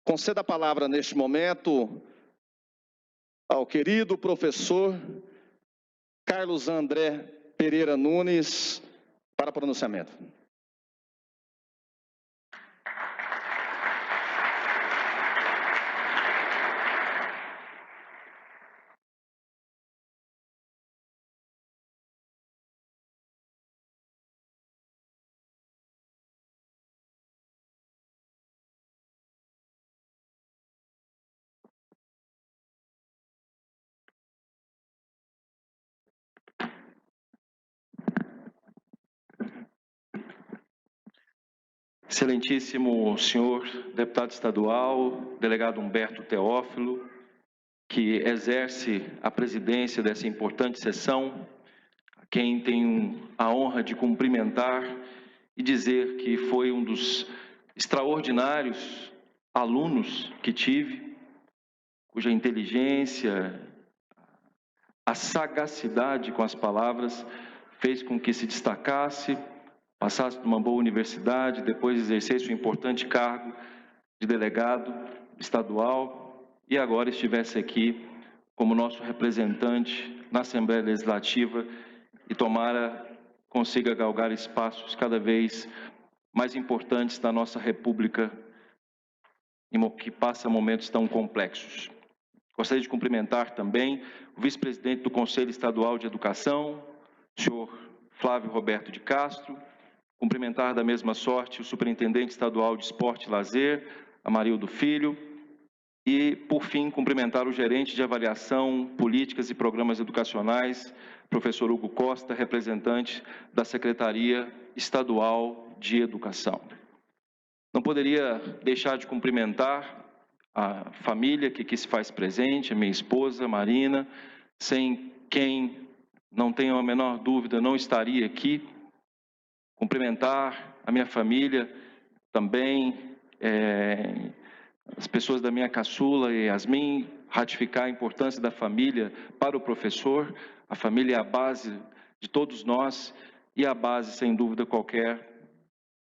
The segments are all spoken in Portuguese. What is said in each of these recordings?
Conceda a palavra neste momento ao querido professor Carlos André Pereira Nunes para pronunciamento. Excelentíssimo senhor deputado estadual, delegado Humberto Teófilo, que exerce a presidência dessa importante sessão, a quem tenho a honra de cumprimentar e dizer que foi um dos extraordinários alunos que tive, cuja inteligência, a sagacidade com as palavras fez com que se destacasse, passasse por uma boa universidade, depois exercesse um importante cargo de delegado estadual e agora estivesse aqui como nosso representante na Assembleia Legislativa e consiga galgar espaços cada vez mais importantes da nossa República, que passa momentos tão complexos. Gostaria de cumprimentar também o vice-presidente do Conselho Estadual de Educação, senhor Flávio Roberto de Castro, cumprimentar da mesma sorte o superintendente estadual de Esporte e Lazer, Amarildo Filho, e, por fim, cumprimentar o gerente de avaliação, políticas e programas educacionais, professor Hugo Costa, representante da Secretaria Estadual de Educação. Não poderia deixar de cumprimentar a família que aqui se faz presente, a minha esposa, Marina, sem quem, não tenho a menor dúvida, não estaria aqui. Cumprimentar a minha família também, as pessoas da minha caçula e Yasmin, ratificar a importância da família para o professor. A família é a base de todos nós e a base, sem dúvida qualquer,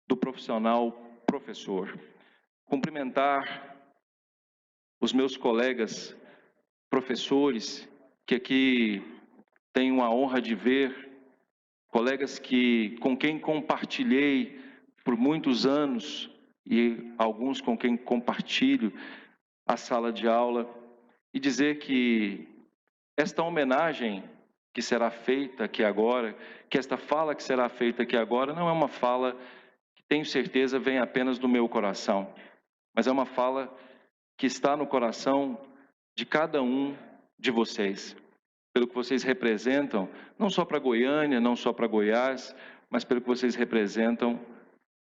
do profissional professor. Cumprimentar os meus colegas professores, que aqui tenho a honra de ver, colegas com quem compartilhei por muitos anos e alguns com quem compartilho a sala de aula, e dizer que esta homenagem que será feita aqui agora, que esta fala que será feita aqui agora, não é uma fala que tenho certeza vem apenas do meu coração, mas é uma fala que está no coração de cada um de vocês, pelo que vocês representam, não só para Goiânia, não só para Goiás, mas pelo que vocês representam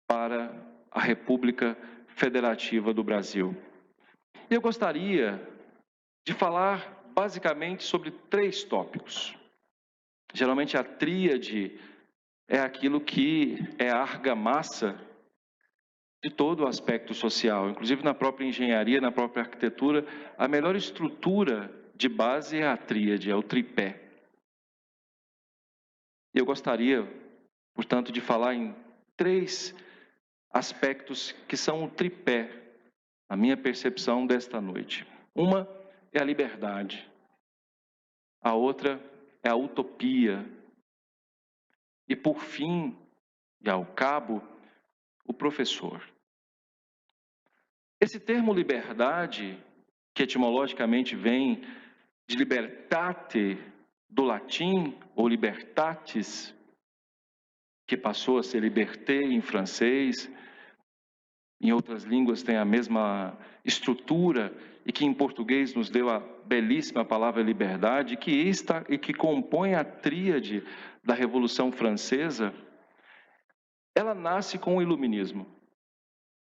para a República Federativa do Brasil. Eu gostaria de falar basicamente sobre 3 tópicos. Geralmente a tríade é aquilo que é a argamassa de todo o aspecto social, inclusive na própria engenharia, na própria arquitetura, a melhor estrutura de base é a tríade, é o tripé. Eu gostaria, portanto, de falar em 3 aspectos que são o tripé, a minha percepção desta noite. Uma é a liberdade, a outra é a utopia e, por fim, e ao cabo, o professor. Esse termo liberdade, que etimologicamente vem de libertate, do latim, ou libertatis, que passou a ser liberté em francês, em outras línguas tem a mesma estrutura, e que em português nos deu a belíssima palavra liberdade, e que compõe a tríade da Revolução Francesa. Ela nasce com o iluminismo,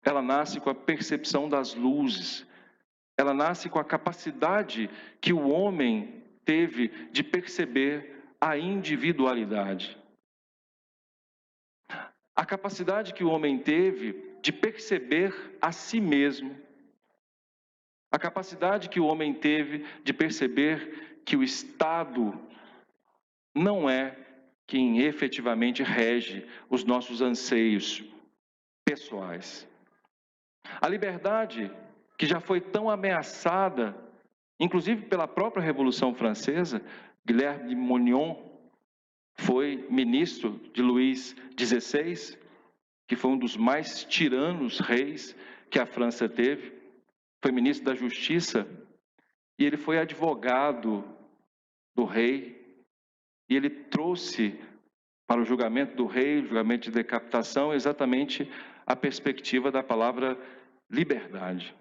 ela nasce com a percepção das luzes, ela nasce com a capacidade que o homem teve de perceber a individualidade. A capacidade que o homem teve de perceber a si mesmo. A capacidade que o homem teve de perceber que o Estado não é quem efetivamente rege os nossos anseios pessoais. A liberdade que já foi tão ameaçada, inclusive pela própria Revolução Francesa. Guilherme de Montaigne foi ministro de Luís XVI, que foi um dos mais tiranos reis que a França teve, foi ministro da Justiça, e ele foi advogado do rei, e ele trouxe para o julgamento do rei, o julgamento de decapitação, exatamente a perspectiva da palavra liberdade.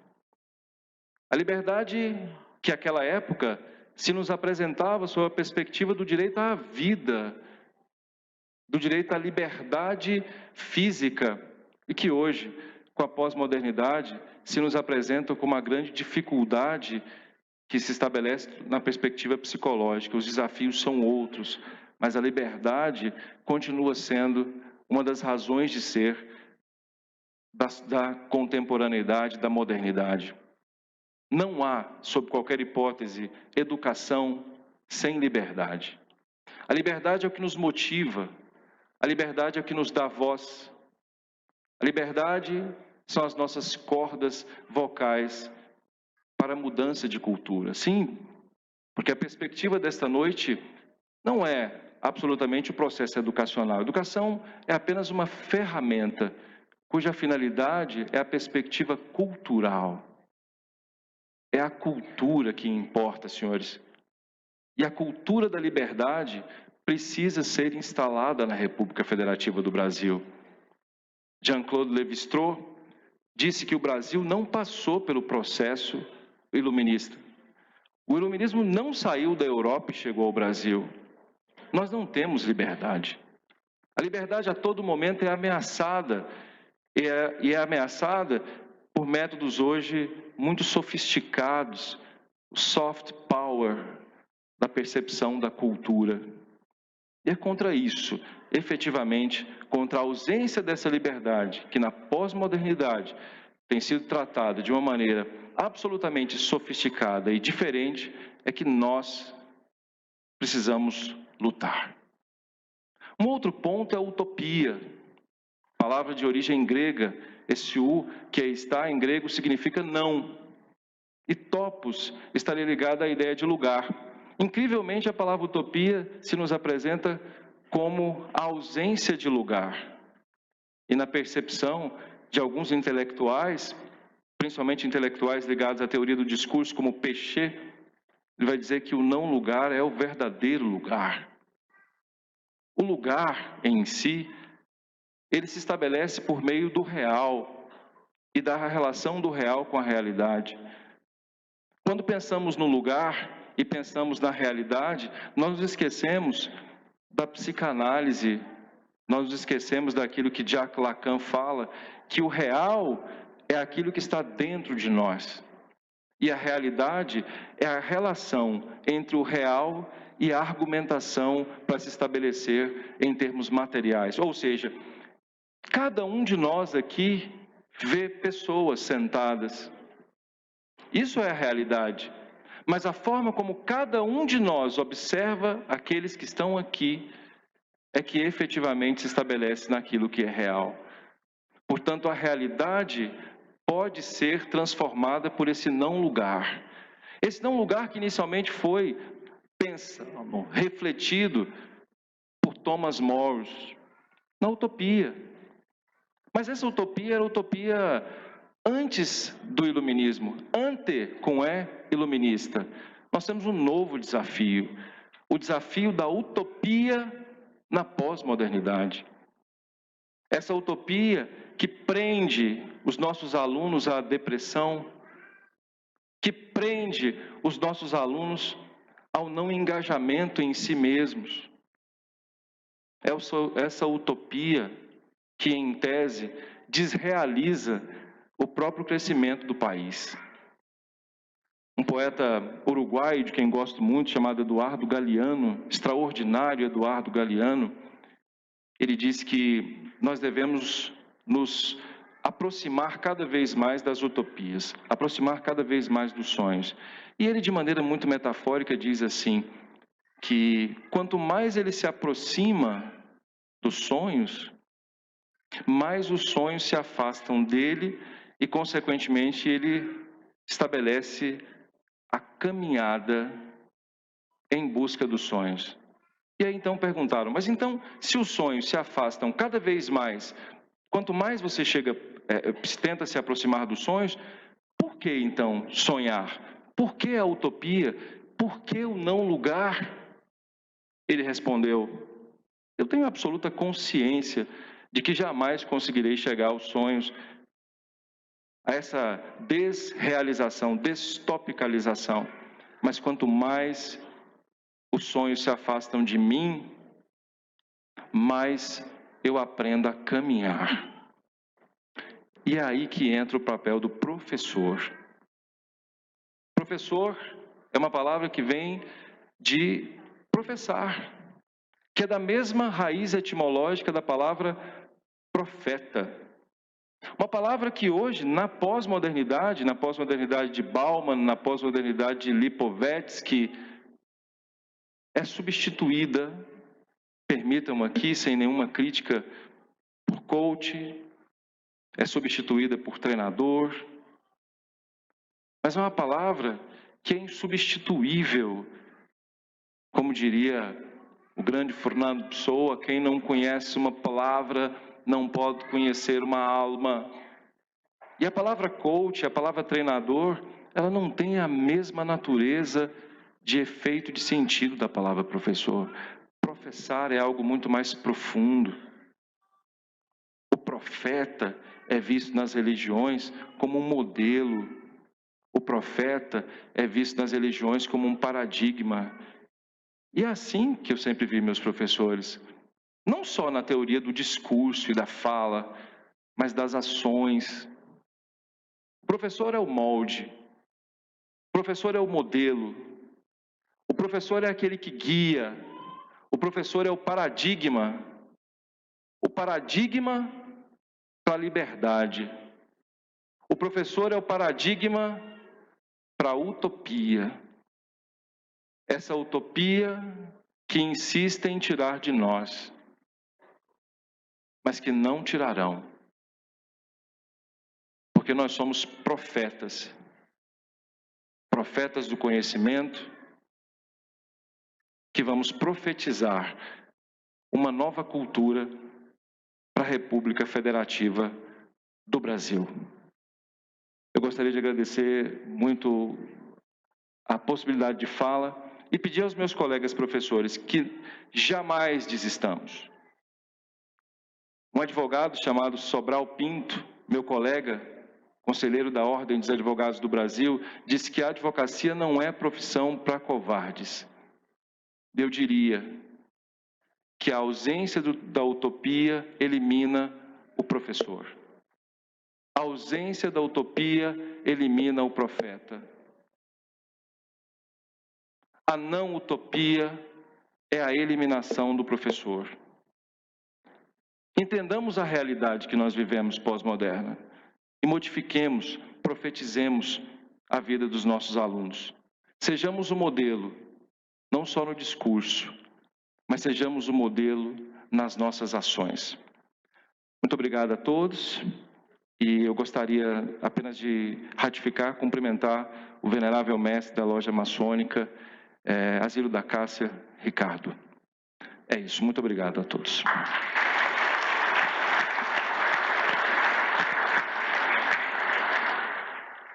A liberdade que naquela época se nos apresentava sob a perspectiva do direito à vida, do direito à liberdade física, e que hoje, com a pós-modernidade, se nos apresenta como uma grande dificuldade que se estabelece na perspectiva psicológica. Os desafios são outros, mas a liberdade continua sendo uma das razões de ser da contemporaneidade, da modernidade. Não há, sob qualquer hipótese, educação sem liberdade. A liberdade é o que nos motiva, a liberdade é o que nos dá voz, a liberdade são as nossas cordas vocais para a mudança de cultura. Sim, porque a perspectiva desta noite não é absolutamente o processo educacional. A educação é apenas uma ferramenta cuja finalidade é a perspectiva cultural. É a cultura que importa, senhores. E a cultura da liberdade precisa ser instalada na República Federativa do Brasil. Jean-Claude Lévi-Strauss disse que o Brasil não passou pelo processo iluminista. O iluminismo não saiu da Europa e chegou ao Brasil. Nós não temos liberdade. A liberdade a todo momento é ameaçada, e é ameaçada por métodos hoje muito sofisticados, o soft power da percepção da cultura. E é contra isso, efetivamente, contra a ausência dessa liberdade, que na pós-modernidade tem sido tratada de uma maneira absolutamente sofisticada e diferente, é que nós precisamos lutar. Um outro ponto é a utopia. Palavra de origem grega, esse u que aí está em grego significa não. E topos estaria ligado à ideia de lugar. Incrivelmente, a palavra utopia se nos apresenta como a ausência de lugar. E na percepção de alguns intelectuais, principalmente intelectuais ligados à teoria do discurso, como Péchet, ele vai dizer que o não lugar é o verdadeiro lugar. O lugar em si, ele se estabelece por meio do real e da relação do real com a realidade. Quando pensamos no lugar e pensamos na realidade, nós nos esquecemos da psicanálise, nós nos esquecemos daquilo que Jacques Lacan fala, que o real é aquilo que está dentro de nós. E a realidade é a relação entre o real e a argumentação para se estabelecer em termos materiais. Ou seja, cada um de nós aqui vê pessoas sentadas. Isso é a realidade. Mas a forma como cada um de nós observa aqueles que estão aqui é que efetivamente se estabelece naquilo que é real. Portanto, a realidade pode ser transformada por esse não lugar. Esse não lugar que inicialmente foi pensado, refletido por Thomas More na utopia. Mas essa utopia era utopia antes do iluminismo, iluminista. Nós temos um novo desafio, o desafio da utopia na pós-modernidade. Essa utopia que prende os nossos alunos à depressão, que prende os nossos alunos ao não engajamento em si mesmos. Essa utopia que, em tese, desrealiza o próprio crescimento do país. Um poeta uruguaio, de quem gosto muito, chamado Eduardo Galeano, extraordinário Eduardo Galeano, ele diz que nós devemos nos aproximar cada vez mais das utopias, aproximar cada vez mais dos sonhos. E ele, de maneira muito metafórica, diz assim, que quanto mais ele se aproxima dos sonhos, mais os sonhos se afastam dele e, consequentemente, ele estabelece a caminhada em busca dos sonhos. E aí então perguntaram, mas então, se os sonhos se afastam cada vez mais, quanto mais você tenta se aproximar dos sonhos, por que então sonhar? Por que a utopia? Por que o não lugar? Ele respondeu, eu tenho absoluta consciência de que jamais conseguirei chegar aos sonhos, a essa desrealização, destopicalização. Mas quanto mais os sonhos se afastam de mim, mais eu aprendo a caminhar. E é aí que entra o papel do professor. Professor é uma palavra que vem de professar, que é da mesma raiz etimológica da palavra profeta. Uma palavra que hoje, na pós-modernidade de Bauman, na pós-modernidade de Lipovetsky, é substituída, permitam aqui, sem nenhuma crítica, por coach, é substituída por treinador, mas é uma palavra que é insubstituível. Como diria o grande Fernando Pessoa, quem não conhece uma palavra não pode conhecer uma alma. E a palavra coach, a palavra treinador, ela não tem a mesma natureza de efeito de sentido da palavra professor. Professar é algo muito mais profundo. O profeta é visto nas religiões como um modelo. O profeta é visto nas religiões como um paradigma. E é assim que eu sempre vi meus professores. Não só na teoria do discurso e da fala, mas das ações. O professor é o molde. O professor é o modelo. O professor é aquele que guia. O professor é o paradigma. O paradigma para a liberdade. O professor é o paradigma para a utopia. Essa utopia que insiste em tirar de nós, mas que não tirarão. Porque nós somos profetas. Profetas do conhecimento, que vamos profetizar uma nova cultura para a República Federativa do Brasil. Eu gostaria de agradecer muito a possibilidade de fala e pedir aos meus colegas professores que jamais desistamos. Um advogado chamado Sobral Pinto, meu colega, conselheiro da Ordem dos Advogados do Brasil, disse que a advocacia não é profissão para covardes. Eu diria que a ausência da utopia elimina o professor. A ausência da utopia elimina o profeta. A não utopia é a eliminação do professor. Entendamos a realidade que nós vivemos pós-moderna e modifiquemos, profetizemos a vida dos nossos alunos. Sejamos o modelo, não só no discurso, mas sejamos o modelo nas nossas ações. Muito obrigado a todos e eu gostaria apenas de ratificar, cumprimentar o venerável mestre da loja maçônica, Asilo da Cássia, Ricardo. É isso, muito obrigado a todos.